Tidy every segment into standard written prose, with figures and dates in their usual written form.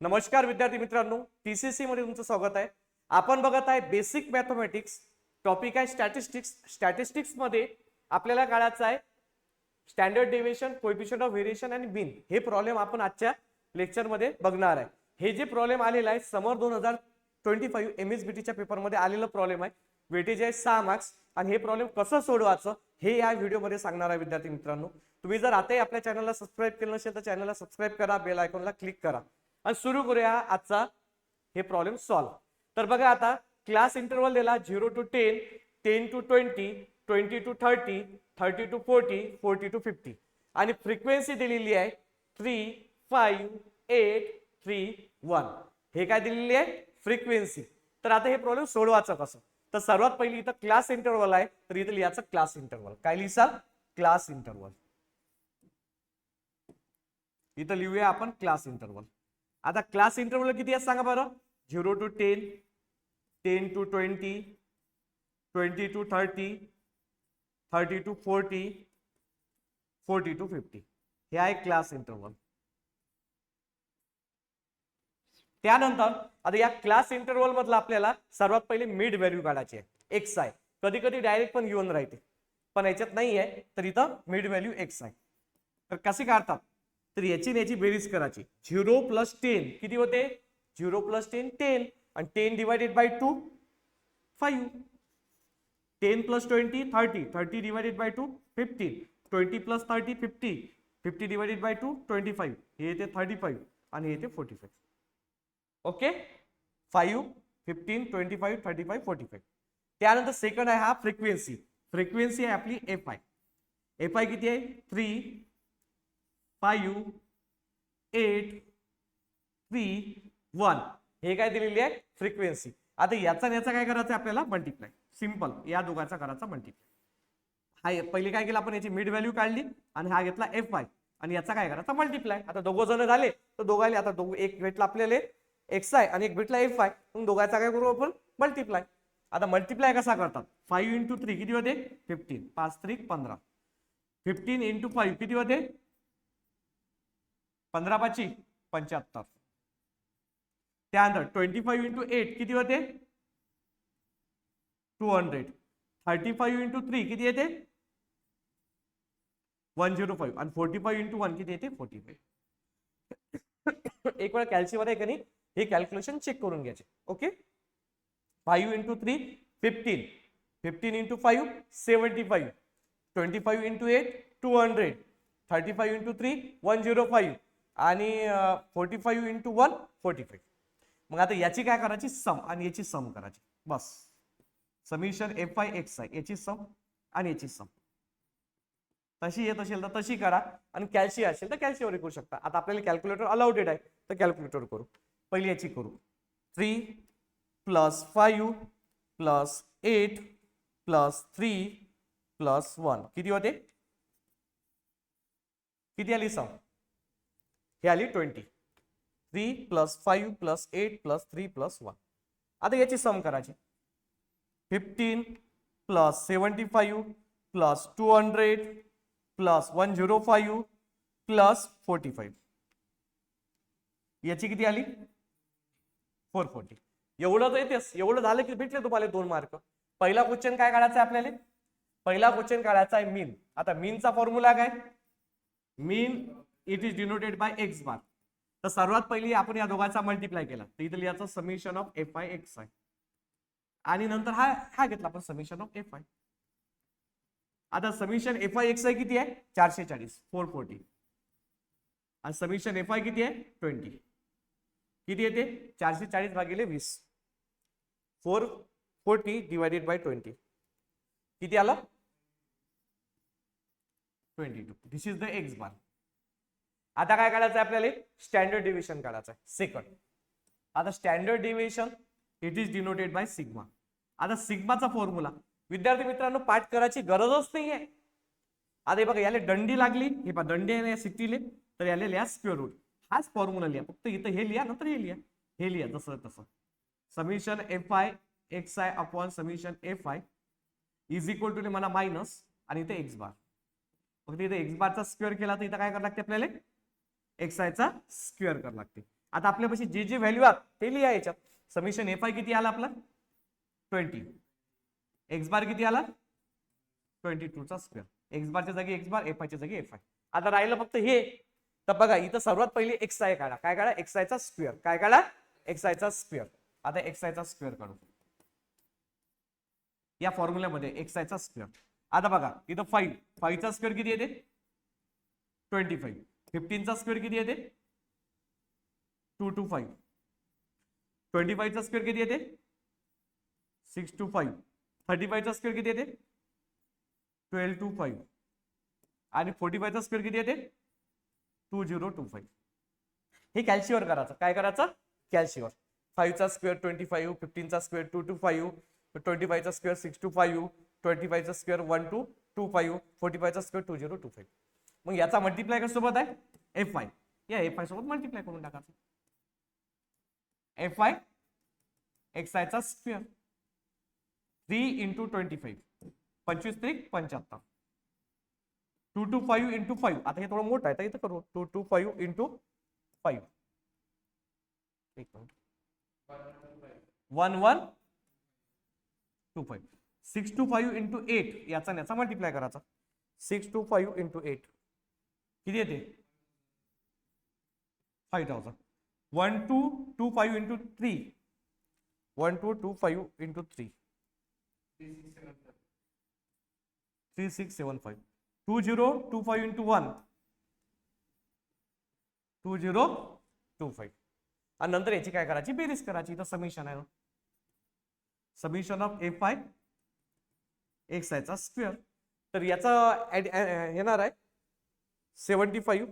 नमस्कार विद्यार्थी मित्रांनो, टीसीसी मध्ये तुमचं स्वागत आहे. आपण बघत आहे बेसिक मॅथमॅटिक्स. टॉपिक आहे स्टॅटिस्टिक्स. स्टॅटिस्टिक्स मध्ये आपल्याला काढायचं आहे standard deviation, coefficient of variation आणि मीन. हे प्रॉब्लेम आपण आजच्या लेक्चर मध्ये बघणार आहे. हे जे प्रॉब्लेम आलेला आहे समर 2025 एमएसबीटीच्या पेपर मध्ये आलेला प्रॉब्लेम आहे. वेटेज आहे 6 मार्क्स आणि हे प्रॉब्लेम कसं सोडवायचं हे या व्हिडिओ मध्ये सांगणार आहे. विद्यार्थी मित्रांनो, तुम्ही जर आताही आपल्या चॅनलला सबस्क्राइब केलं नसेल तर चॅनलला सबस्क्राइब करा, बेल आयकॉनला क्लिक करा आणि सुरू करूया आजचा हे प्रॉब्लेम सॉल्व. तर बघा, आता क्लास इंटरवल दिला 0 to 10, 10 to 20, 20 to 30, 30 to 40, 40 to 50 आणि फ्रिक्वेन्सी दिलेली आहे 3, 5, 8, 3, 1. हे काय दिलेली आहे? फ्रिक्वेन्सी. तर आता हे प्रॉब्लेम सोडवायचं कसं? तर सर्वात पहिली इथं क्लास इंटरवल आहे, तर इथं लिहायचं क्लास इंटरवल. काय लिहिसाल? Class interval. इथं लिहूया आपण क्लास इंटरवल. आता क्लास इंटरवल किती आहे सांगा बरं? 0 to 10, 10 to 20, 20 to 30, 30 to 40, 40 to 50. हे आहे क्लास इंटरवल. त्यानंतर आता या क्लास इंटरवल मधला आपल्याला सर्वात पहिले मिड व्हॅल्यू काढायची आहे. एक्स आहे. कधी कधी डायरेक्ट पण घेऊन राहते, पण याच्यात नाही आहे, तर इथं मिड व्हॅल्यू एक्स आहे. तर कसे काढतात? तर याची बेरीज करायची. 0 plus 10 किती होते? 0 plus 10 10 आणि 10 divided by 2 5. 10 plus 20 30, 30 divided by 2 15, 20 plus 30 50, 50 divided by 2 25. हे येते 35 आणि हे येते 45. ओके, 5, 15, 25, 35, 45. त्यानंतर सेकंड आहे हा फ्रिक्वेन्सी. फ्रिक्वेन्सी आहे आपली एफ आय. एफ आय किती आहे? 3, 5, 8, 3, 1. हे काय दिलेली आहे? फ्रिक्वेन्सी. आता याचा याचा काय करायचं आपल्याला? मल्टिप्लाय. सिंपल, या दोघांचा करायचा मल्टिप्लाय. हा पहिले काय केलं आपण? याची मिड व्हॅल्यू काढली आणि हा घेतला एफ आय आणि याचा काय करायचा? मल्टिप्लाय. आता दोघं जण झाले तर दोघांनी आता एक भेटला आपल्याला एक्स आय आणि एक भेटला एफ आय, मग दोघांचा काय करू आपण? मल्टिप्लाय. आता मल्टिप्लाय कसा करतात? 5 into 3 किती होते? 15. 5 3 15. 15 into 5 किती होते? 15 5 75. त्यानंतर 25 into 8 किती होते? 200. 35 into 3 किती येते? 105 आणि 45 into 1 किती येते? 45. एक वेळा कॅल्सीवर आहे का नाही हे कॅल्क्युलेशन चेक करून घ्यायचे. Okay, 5 into 3 15, 15 into 5 75, 25 into 8 200, 35 into 3 105 आणि 45 into 1 45. मग आता याची काय करायची? सम आणि याची सम करायची. बस, summation F I X I याची सम आणि याची सम. तशी येत असेल तर तशी करा आणि कॅल्सी असेल तर कॅल्सीवर करू शकता. आता आपल्याला कॅल्क्युलेटर अलाउडेड आहे तर कॅल्क्युलेटर करू. पहिली याची करू. 3 plus 5 plus 8 plus 3 plus 1 किती होते? किती आली सम? हे आली 20. 3 plus 5 plus 8 plus 3 plus 1. आता याची सम करायची. 15 plus 75 plus 200 plus 105 plus 45. याची किती आली? 440. एवढं तर येतेस. एवढं झालं की भेटले तुम्हाला 2 मार्क. पहिला क्वेश्चन काय काढायचा आहे आपल्याला? पहिला क्वेश्चन काढायचा आहे मीन. आता मीनचा फॉर्म्युला काय? Mean it is denoted by X bar. तर सर्वात पहिली आपण या दोघांचा मल्टिप्लाय केला तर इथं लिहायचं summation of F I X I आणि नंतर हा घेतला आपण समेशन ऑफ एफ आय. आता summation F I X I किती आहे? 440, 440 आणि समेशन एफ आय किती आहे? 20. किती येते? 440 भागिले 20. 440 डिवायडेड बाय 20 किती आलं? 22. दिस इज द एक्स बार. आता काय काढायचं आपल्याला? स्टँडर्ड डेव्हिएशन काढायचं आहे. सेकंड. आता standard deviation it is denoted by sigma. आता सिग्माचा फॉर्म्युला विद्यार्थी मित्रांनो पाठ करायची गरजच नाहीये. आता हे बघा, याला दंडी लागली, हे पहा दंडी आहे सिटीले, तर याला लिहा स्क्वेअर रूट. हाच फॉर्म्युला लिहा, फक्त इथं हे लिहा नंतर हे लिहा. हे लिहा जसं तसं. Summation F I X I upon summation F I is equal to मला मायनस आणि इथे एक्स बार. फक्त इथे एक्स बारचा स्क्वेअर केला तर इथं काय करावं लागते आपल्याला? एक्स आय चा स्क्वेअर करावं लागते. आता आपल्यापाशी जे जे व्हॅल्यू आहेत ते लिहा याच्यात. समेशन एफ आय किती आला आपला 20, एक्स बार किती आला 22 चा स्क्वेअर. एक्स बारच्या जागी एक्स बार, एफ आयच्या जागी एफ आय. आता राहिलं फक्त हे. तर बघा इथं सर्वात पहिले एक्स आय काढा. काय काढा एक्स आयचा स्क्वेअर. काय काढा एक्स आयचा स्क्वेअर. आता एक्स आयचा स्क्वेअर काढू या फॉर्म्युल्यामध्ये एक्स आयचा स्क्वेअर. आता बघा इथं 5 चा स्क्वेअर किती येते 25. 15 चा स्क्वेअर किती येते 225. 25 चा स्क्वेअर किती येते 625. 35 चा स्क्वेअर किती येते 1225. आणि 45 चा स्क्वेअर किती येते 2025. हे कॅल्शिवर करायचं. काय करायचं कॅल्शिवर. 5 चा स्क्वेअर 25, 15 चा स्क्वेअर 225, 25 चा स्क्वेअर 625, 25 चा स्क्वेअर 1225, 45 चा स्क्वेअर 2025. मग याचा मल्टिप्लाय कशासोबत आहे एफ आय. या एफ आय सोबत मल्टिप्लाय करून टाकायचं. एफ आय एक्स आय चा स्क्वेअर 3 इंटू 25, 25 3 75. 225 इंटू 5. आता हे थोडं मोठं आहे तर इथं करू 225 इंटू 5. 1125. 625 इंटू 8 याचा याचा मल्टिप्लाय करायचा. 625 इंटू 8 किती येते 5000. 1225 इंटू 3, 1225 इंटू 3 3675. 2025 इंटू 1 2025. आणि नंतर याची काय करायची बेरीज करायची. इथं समेशन आहे summation of F I x आयचा स्क्वेअर. तर याचा येणार आहे 75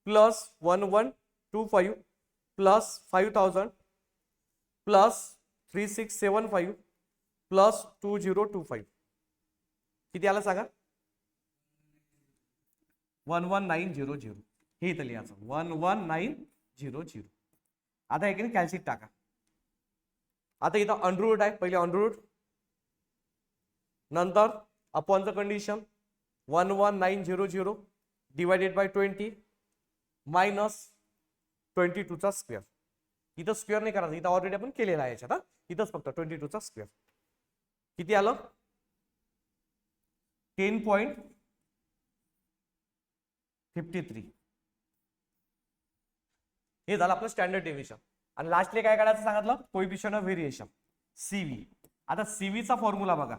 प्लस 1125 प्लस 5000 प्लस 3675 प्लस 2025. किती आला सांगा 11900. हे इथं लिहायचं 11900. आता एक कॅल्शियम टाका. आता इथं अंडररूट आहे. पहिले अंडररूट नंतर अपॉनचं कंडिशन 11900 डिवायडेड बाय 20 मायनस 22 चा स्क्वेअर. इथं स्क्वेअर नाही करायचं. इथं ऑलरेडी आपण केलेला आहे याच्यात. इथंच फक्त 22 चा स्क्वेअर. किती आलं 10.53. हे झालं आपलं स्टँडर्ड डेव्हिएशन. आणि लास्टली काय काढायचं सांगितलं कोएफिशिएंट ऑफ व्हेरिएशन सीव्ही. आता सीव्हीचा फॉर्म्युला बघा.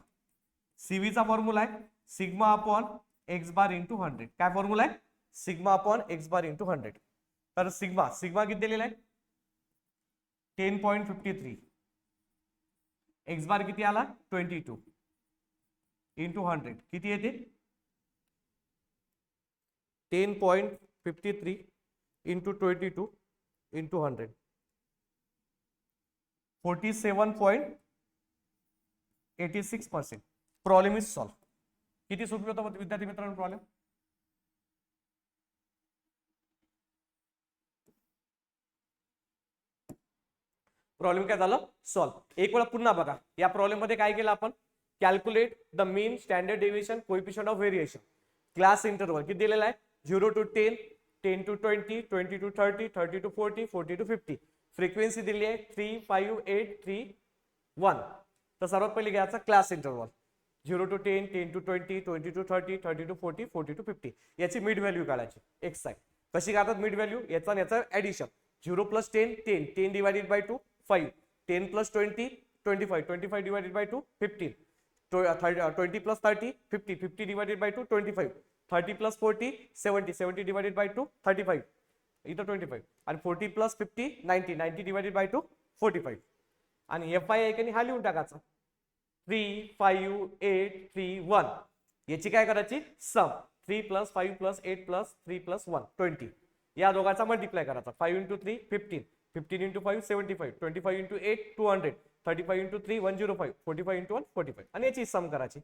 सीव्हीचा फॉर्म्युला आहे sigma upon x bar into 100. काय फॉर्म्युला आहे sigma upon x bar into 100. तर सिग्मा किती दिलेला आहे 10.53. एक्स बार किती आला 22 इंटू 100 किती येते 10.53 into 22 into 100 47.86%. Problem is solve. किती सोपी होता विद्यार्थी मित्रांनो प्रॉब्लेम. प्रॉब्लेम काय झालं सॉल्व. एक वेळा पुन्हा बघा. या प्रॉब्लेम मध्ये काय केलं आपण calculate the mean standard deviation coefficient of variation class interval किती दिलेला आहे 0 to 10, 10 to 20, 20 to 30, 30 to 40, 40 to 50. Frequency दिली आहे 3, 5, 8, 3, 1. तर सर्वात पहिले घ्यायचा class interval 0 to 10, 10 to 20, 20 to 30, 30 to 40, 40 to 50. याची मिड व्हॅल्यू काढायची एक्स आय. कशी काढतात मिड व्हॅल्यू याचा याचा addition 0 plus 10 10, 10 divided by 2 5, 10 plus 20 25, 25 divided by 2 15, 20 plus 30 50, 50 divided by 2 25, 30 plus 40 70, 70 divided by 2 35, इथं 25 आणि 40 plus 50 90, 90 divided by 2 45. आणि एफ आय आहे हा लिहून टाकायचा 3 5 8 3 1. याची काय करायची सम 3 plus 5 plus 8 plus 3 plus 1 20. या दोघांचा मल्टिप्लाय करायचा 5 into 3 15, 15 into 5 75, 25 into 8 200, 35 into 3 105, 45 into 1 45. आणि याची सम करायची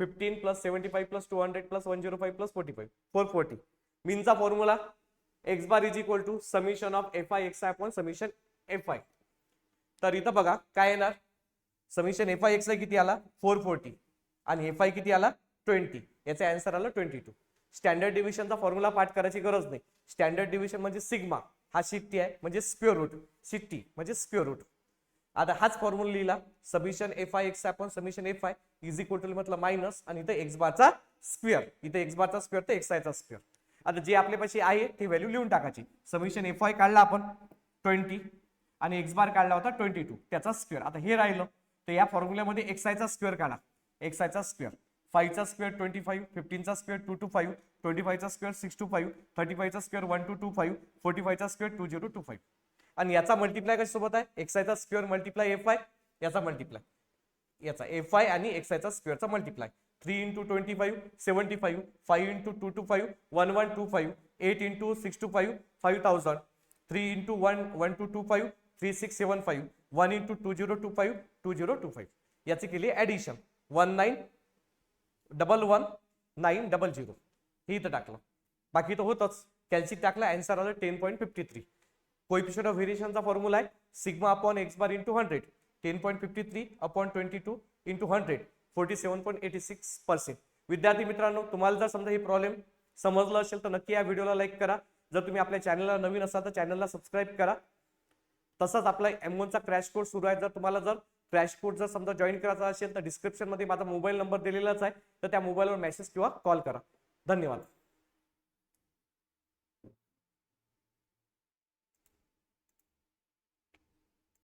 15 plus 75 plus 200 plus 105 plus 45 440. मीनचा formula X bar is equal to summation of F I X I upon summation F I. तर इथं बघा काय येणार summation F I X I किती आला 440 आणि एफ आय किती आला 20. याचा आन्सर आला 22. स्टँडर्ड डिव्हिजनचा फॉर्म्युला पाठ करायची गरज नाही. स्टँडर्ड डिव्हिजन म्हणजे सिग्मा हा 60 आहे म्हणजे स्क्वेअर रूट, 60 म्हणजे स्क्वेअर रूट. आता हाच फॉर्म्युला लिहिला, summation F I X upon summation F I is equal to म्हटलं मायनस आणि इथं एक्स बारचा स्क्वेअर, इथं एक्स बारचा स्क्वेअर तर एक्स आयचा स्क्वेअर. आता जे आपल्यापाशी आहे ते व्हॅल्यू लिहून टाकायची. समिशन एफ आय काढला आपण 20 आणि एक्स बार काढला होता 22 त्याचा स्क्वेअर. आता हे राहिलं तर या फॉर्म्युल्यामध्ये एक्स आयचा स्क्वेअर काढा, एक्स आयचा स्क्वेअर 5 चा स्क्वेअर 25, 15 चा स्क्वेअर 225, 25 चा स्क्वेअर 625, 35 चा स्क्वेअर 1225, 45 चा स्क्वेअर 2025. आणि याचा मल्टिप्लाय कशासोबत आहे, एक्स आयचा स्क्वेअर मल्टिप्लाय एफ आय, याचा मल्टिप्लाय याचा एफ आय आणि एक्स आयचा स्क्वेअरचा multiply. 3 into 25 75, 5 into 225 1125, 8 into 625 5000, 3 into 1225 3675, 1 into 2025 2025. याची केली ऍडिशन 191190 हे इथं टाकलं, बाकी तर होतच. कॅल्सी टाकला, आन्सर आलं 10.53. कोएफिशिएंट ऑफ व्हेरिएशनचा फॉर्म्युला आहे sigma upon x bar into 100, 10.53 upon 22 into 100 47.86%. विद्यार्थी मित्रांनो, तुम्हाला जर समजा हे प्रॉब्लेम समजलं असेल तर नक्की या व्हिडिओला लाईक करा. जर तुम्ही आपल्या चॅनलला नवीन असाल तर चॅनलला सबस्क्राईब करा. तसंच आपला M1 चा क्रॅश कोर्स सुरू आहे. जर तुम्हाला जर क्रॅश कोर्स जर समजा जॉईन करायचा असेल तर डिस्क्रिप्शन मध्ये माझा मोबाईल नंबर दिलेलाच आहे, तर त्या मोबाईलवर मेसेज किंवा कॉल करा. धन्यवाद.